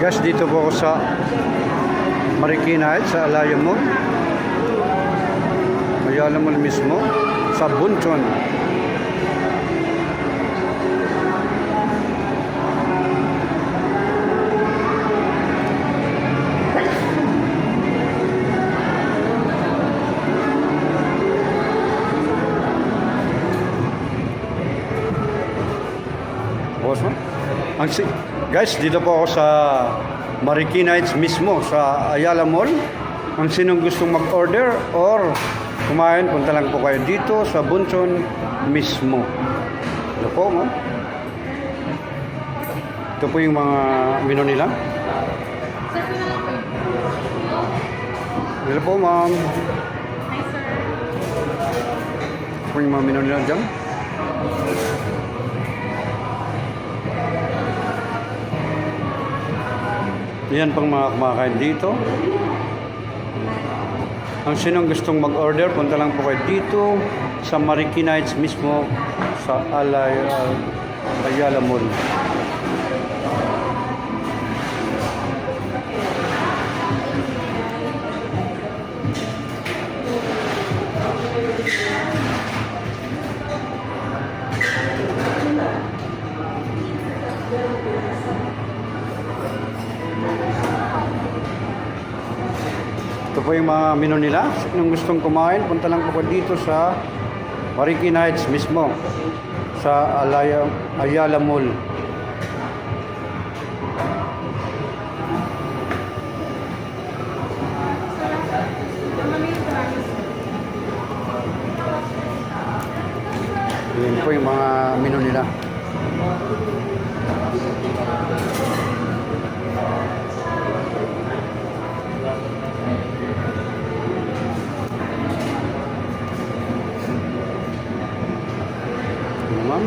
Guys, dito po ako sa Marikina Heights, sa Alaya Mall. Ayala Mall mismo, sa Bunchon. Boss mo? Guys, dito po ako sa Marikina Heights mismo, sa Ayala Mall. Kung sinong gustong mag-order or kumain, punta lang po kayo dito sa Bunchon mismo. Ito po, ma'am. Ito po yung mga menu nila. Ito po, ma'am. Ito po yung mga menu nila dyan. Yan pang mga kumakain dito. Ang sinong gustong mag-order, punta lang po kayo dito sa Marikina Heights mismo, sa Ayala Mall. Ito po yung mga menu nila. Kung gustong kumain, punta lang po dito sa Marikina Heights mismo, sa Ayala Mall. Yan po yung mga menu nila. Ma'am.